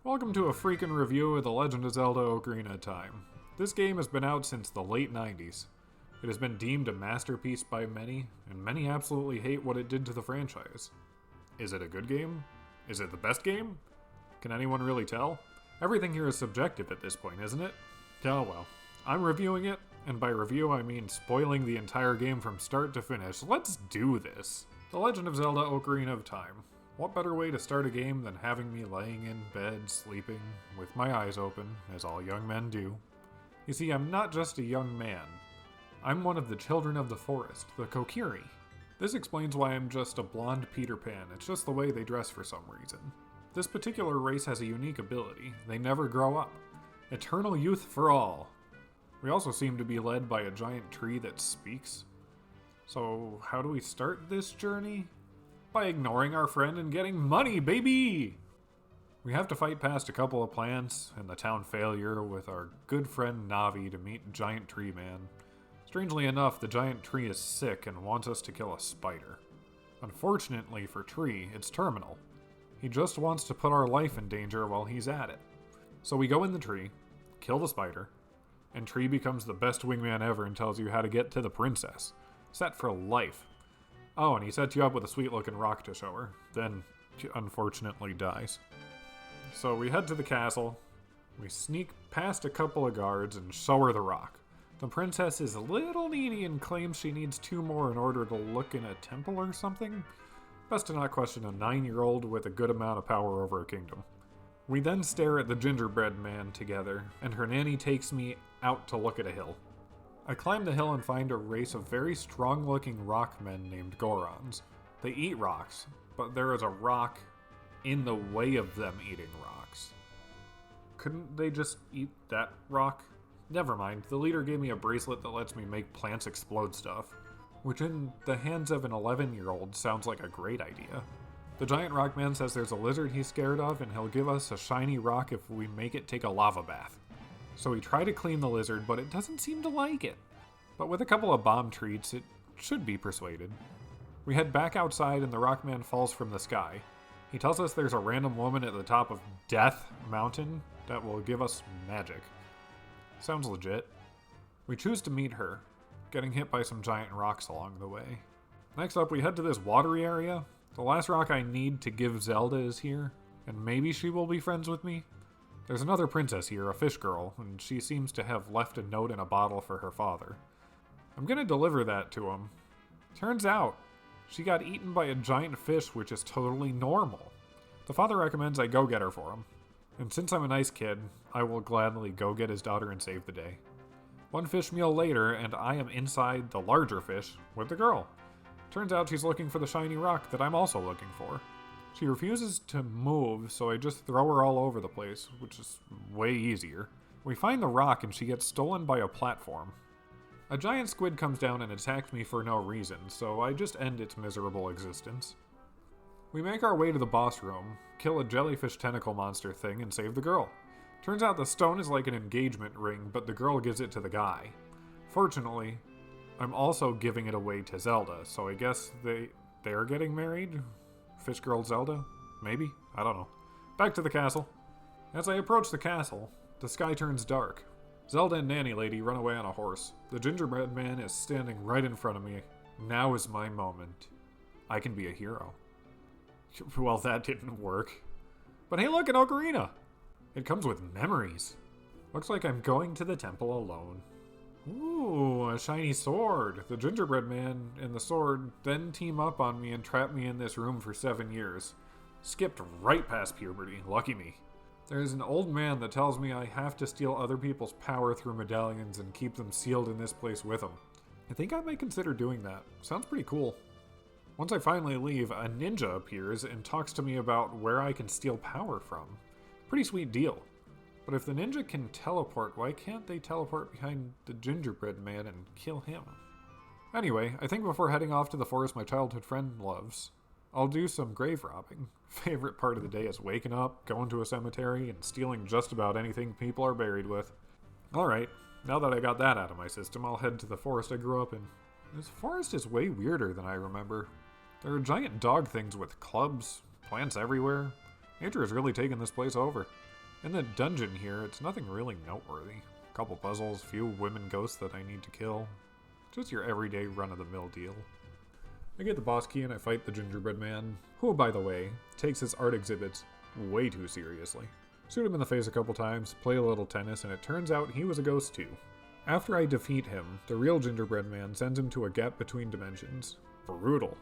Welcome to a Freakin review of The Legend of Zelda Ocarina of Time. This game has been out since the late 90s. It has been deemed a masterpiece by many, and many absolutely hate what it did to the franchise. Is it a good game? Is it the best game? Can anyone really tell? Everything here is subjective at this point, isn't it? Oh well. I'm reviewing it, and by review I mean spoiling the entire game from start to finish. Let's do this! The Legend of Zelda Ocarina of Time. What better way to start a game than having me laying in bed, sleeping, with my eyes open, as all young men do. You see, I'm not just a young man. I'm one of the children of the forest, the Kokiri. This explains why I'm just a blonde Peter Pan. It's just the way they dress for some reason. This particular race has a unique ability. They never grow up. Eternal youth for all. We also seem to be led by a giant tree that speaks. So, how do we start this journey? By ignoring our friend and getting money, baby! We have to fight past a couple of plants and the town failure with our good friend Navi to meet Giant Tree Man. Strangely enough, the giant tree is sick and wants us to kill a spider. Unfortunately for Tree, it's terminal. He just wants to put our life in danger while he's at it. So we go in the tree, kill the spider, and Tree becomes the best wingman ever and tells you how to get to the princess. Set for life. Oh, and he sets you up with a sweet-looking rock to show her. Then, she unfortunately dies. So we head to the castle, we sneak past a couple of guards, and show her the rock. The princess is a little needy and claims she needs 2 more in order to look in a temple or something. Best to not question a 9-year-old with a good amount of power over a kingdom. We then stare at the gingerbread man together, and her nanny takes me out to look at a hill. I climb the hill and find a race of very strong-looking rock men named Gorons. They eat rocks, but there is a rock in the way of them eating rocks. Couldn't they just eat that rock? Never mind, the leader gave me a bracelet that lets me make plants explode stuff, which in the hands of an 11-year-old sounds like a great idea. The giant rock man says there's a lizard he's scared of and he'll give us a shiny rock if we make it take a lava bath. So we try to clean the lizard, but it doesn't seem to like it. But with a couple of bomb treats, it should be persuaded. We head back outside and the Rockman falls from the sky. He tells us there's a random woman at the top of Death Mountain that will give us magic. Sounds legit. We choose to meet her, getting hit by some giant rocks along the way. Next up, we head to this watery area. The last rock I need to give Zelda is here, and maybe she will be friends with me. There's another princess here, a fish girl, and she seems to have left a note in a bottle for her father. I'm gonna deliver that to him. Turns out, she got eaten by a giant fish, which is totally normal. The father recommends I go get her for him. And since I'm a nice kid, I will gladly go get his daughter and save the day. One fish meal later, and I am inside the larger fish with the girl. Turns out she's looking for the shiny rock that I'm also looking for. She refuses to move, so I just throw her all over the place, which is way easier. We find the rock and she gets stolen by a platform. A giant squid comes down and attacks me for no reason, so I just end its miserable existence. We make our way to the boss room, kill a jellyfish tentacle monster thing, and save the girl. Turns out the stone is like an engagement ring, but the girl gives it to the guy. Fortunately, I'm also giving it away to Zelda, so I guess they're getting married? Fish Girl Zelda? Maybe? I don't know. Back to the castle. As I approach the castle, the sky turns dark. Zelda and Nanny Lady run away on a horse. The gingerbread man is standing right in front of me. Now is my moment. I can be a hero. Well, that didn't work. But hey, look, an ocarina! It comes with memories. Looks like I'm going to the temple alone. Ooh, a shiny sword. The gingerbread man and the sword then team up on me and trap me in this room for 7 years. Skipped right past puberty. Lucky me. There's an old man that tells me I have to steal other people's power through medallions and keep them sealed in this place with him. I think I might consider doing that. Sounds pretty cool. Once I finally leave, a ninja appears and talks to me about where I can steal power from. Pretty sweet deal. But if the ninja can teleport, why can't they teleport behind the gingerbread man and kill him? Anyway, I think before heading off to the forest my childhood friend loves, I'll do some grave robbing. Favorite part of the day is waking up, going to a cemetery, and stealing just about anything people are buried with. Alright, now that I got that out of my system, I'll head to the forest I grew up in. This forest is way weirder than I remember. There are giant dog things with clubs, plants everywhere. Nature has really taken this place over. In the dungeon here, it's nothing really noteworthy. A couple puzzles, few women ghosts that I need to kill. Just your everyday run-of-the-mill deal. I get the boss key and I fight the gingerbread man, who, by the way, takes his art exhibits way too seriously. Shoot him in the face a couple times, play a little tennis, and it turns out he was a ghost too. After I defeat him, the real gingerbread man sends him to a gap between dimensions. Brutal.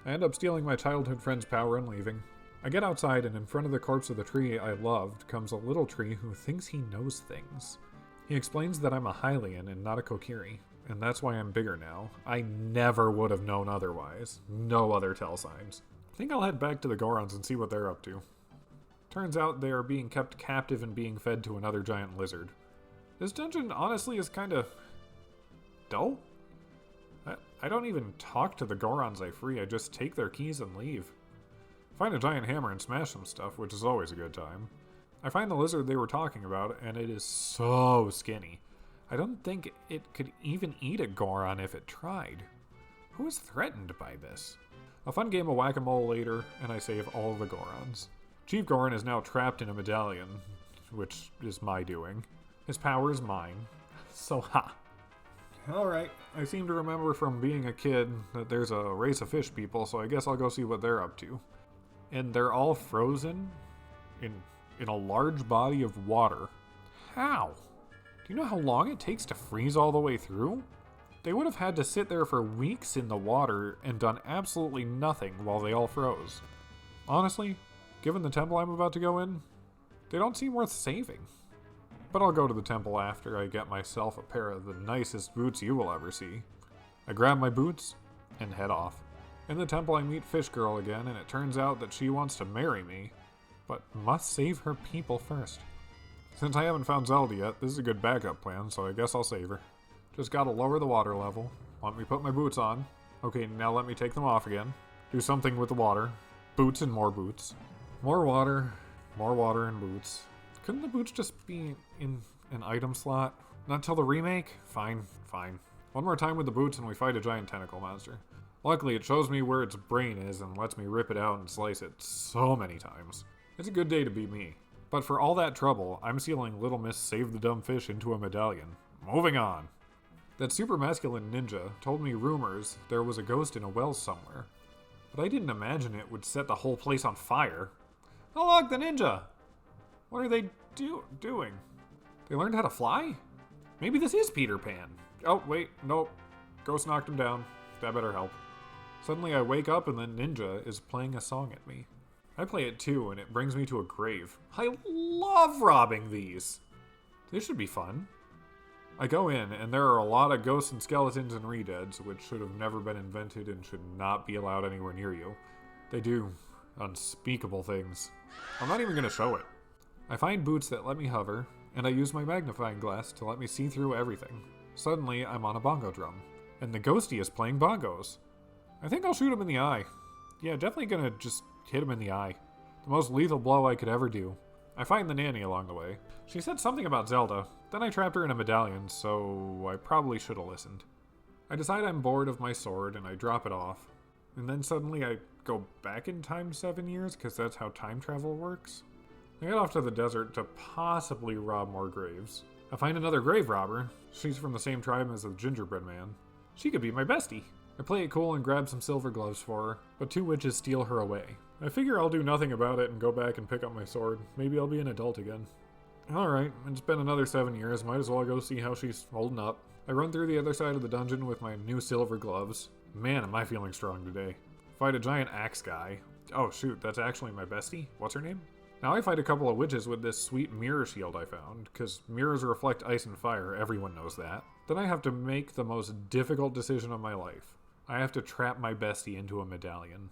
I end up stealing my childhood friend's power and leaving. I get outside, and in front of the corpse of the tree I loved comes a little tree who thinks he knows things. He explains that I'm a Hylian and not a Kokiri, and that's why I'm bigger now. I never would have known otherwise. No other tell signs. I think I'll head back to the Gorons and see what they're up to. Turns out they are being kept captive and being fed to another giant lizard. This dungeon honestly is kinda dull. I don't even talk to the Gorons I free, I just take their keys and leave. Find a giant hammer and smash some stuff, which is always a good time. I find the lizard they were talking about, and it is so skinny. I don't think it could even eat a Goron if it tried. Who is threatened by this? A fun game of whack-a-mole later, and I save all the Gorons. Chief Goron is now trapped in a medallion, which is my doing. His power is mine. So ha! Alright, I seem to remember from being a kid that there's a race of fish people, so I guess I'll go see what they're up to. And they're all frozen in a large body of water. How? Do you know how long it takes to freeze all the way through? They would have had to sit there for weeks in the water and done absolutely nothing while they all froze. Honestly, given the temple I'm about to go in, they don't seem worth saving. But I'll go to the temple after I get myself a pair of the nicest boots you will ever see. I grab my boots and head off. In the temple I meet Fish Girl again, and it turns out that she wants to marry me, but must save her people first. Since I haven't found Zelda yet, this is a good backup plan, so I guess I'll save her. Just gotta lower the water level. Let me put my boots on. Okay, now let me take them off again. Do something with the water. Boots and more boots. More water and boots. Couldn't the boots just be in an item slot? Not till the remake? Fine. One more time with the boots and we fight a giant tentacle monster. Luckily, it shows me where its brain is and lets me rip it out and slice it so many times. It's a good day to be me. But for all that trouble, I'm sealing Little Miss Save the Dumb Fish into a medallion. Moving on. That super masculine ninja told me rumors there was a ghost in a well somewhere. But I didn't imagine it would set the whole place on fire. Oh look, the ninja! What are they doing? They learned how to fly? Maybe this is Peter Pan. Oh, wait, nope. Ghost knocked him down. That better help. Suddenly I wake up and the ninja is playing a song at me. I play it too, and it brings me to a grave. I love robbing these. This should be fun. I go in, and there are a lot of ghosts and skeletons and redeads, which should have never been invented and should not be allowed anywhere near you. They do unspeakable things. I'm not even going to show it. I find boots that let me hover, and I use my magnifying glass to let me see through everything. Suddenly, I'm on a bongo drum, and the ghostie is playing bongos. I think I'll shoot him in the eye. Yeah, definitely gonna just hit him in the eye. The most lethal blow I could ever do. I find the nanny along the way. She said something about Zelda, then I trapped her in a medallion, so I probably should have listened. I decide I'm bored of my sword, and I drop it off. And then suddenly I go back in time 7 years, because that's how time travel works. I head off to the desert to possibly rob more graves. I find another grave robber. She's from the same tribe as the gingerbread man. She could be my bestie. I play it cool and grab some silver gloves for her, but two witches steal her away. I figure I'll do nothing about it and go back and pick up my sword. Maybe I'll be an adult again. Alright, it's been another 7 years, might as well go see how she's holding up. I run through the other side of the dungeon with my new silver gloves. Man, am I feeling strong today. Fight a giant axe guy. Oh shoot, that's actually my bestie? What's her name? Now I fight a couple of witches with this sweet mirror shield I found, because mirrors reflect ice and fire, everyone knows that. Then I have to make the most difficult decision of my life. I have to trap my bestie into a medallion.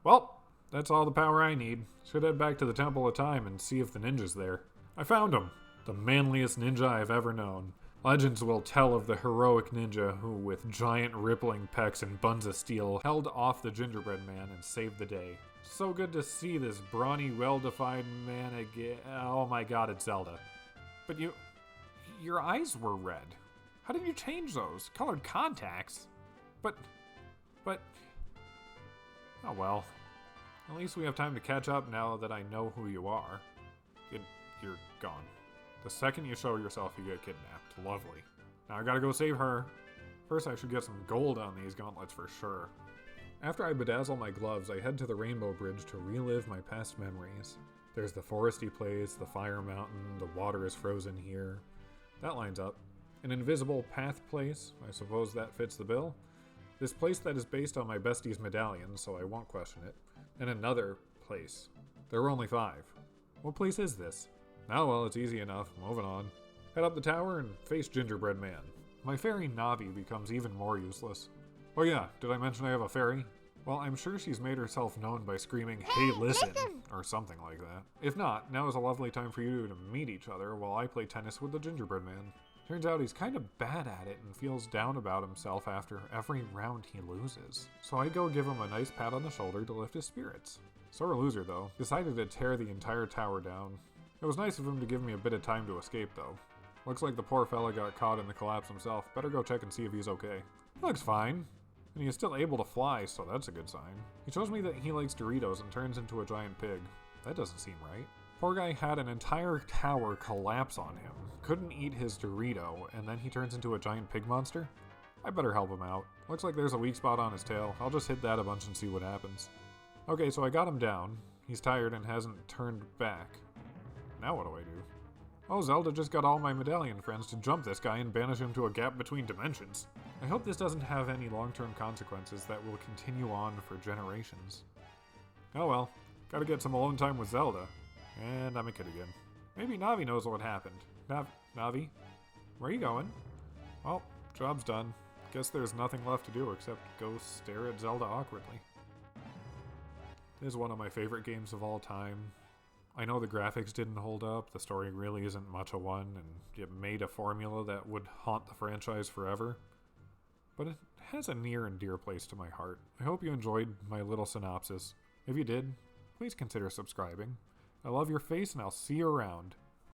Well, that's all the power I need. Should head back to the Temple of Time and see if the ninja's there. I found him! The manliest ninja I've ever known. Legends will tell of the heroic ninja who, with giant rippling pecs and buns of steel, held off the gingerbread man and saved the day. So good to see this brawny, well-defined man again. Oh my god, it's Zelda. But your eyes were red. How did you change those? Colored contacts? But, oh well. At least we have time to catch up now that I know who you are. You're gone. The second you show yourself, you get kidnapped. Lovely. Now I gotta go save her. First, I should get some gold on these gauntlets for sure. After I bedazzle my gloves, I head to the Rainbow Bridge to relive my past memories. There's the foresty place, the fire mountain, the water is frozen here. That lines up. An invisible path place, I suppose that fits the bill. This place that is based on my bestie's medallion, so I won't question it. And another place. There were only 5. What place is this? Oh well, it's easy enough. Moving on. Head up the tower and face Gingerbread Man. My fairy Navi becomes even more useless. Oh yeah, did I mention I have a fairy? Well, I'm sure she's made herself known by screaming, "Hey, listen!" or something like that. If not, now is a lovely time for you to meet each other while I play tennis with the Gingerbread Man. Turns out he's kind of bad at it and feels down about himself after every round he loses. So I go give him a nice pat on the shoulder to lift his spirits. Sore loser though, decided to tear the entire tower down. It was nice of him to give me a bit of time to escape though. Looks like the poor fella got caught in the collapse himself. Better go check and see if he's okay. He looks fine. And he is still able to fly, so that's a good sign. He shows me that he likes Doritos and turns into a giant pig. That doesn't seem right. Poor guy had an entire tower collapse on him, couldn't eat his Dorito, and then he turns into a giant pig monster? I better help him out. Looks like there's a weak spot on his tail. I'll just hit that a bunch and see what happens. Okay, so I got him down. He's tired and hasn't turned back. Now what do I do? Oh, Zelda just got all my medallion friends to jump this guy and banish him to a gap between dimensions. I hope this doesn't have any long-term consequences that will continue on for generations. Oh well, gotta get some alone time with Zelda. And I'm a kid again. Maybe Navi knows what happened. Navi? Where are you going? Well, job's done. Guess there's nothing left to do except go stare at Zelda awkwardly. This is one of my favorite games of all time. I know the graphics didn't hold up, the story really isn't much of one, and it made a formula that would haunt the franchise forever. But it has a near and dear place to my heart. I hope you enjoyed my little synopsis. If you did, please consider subscribing. I love your face and I'll see you around.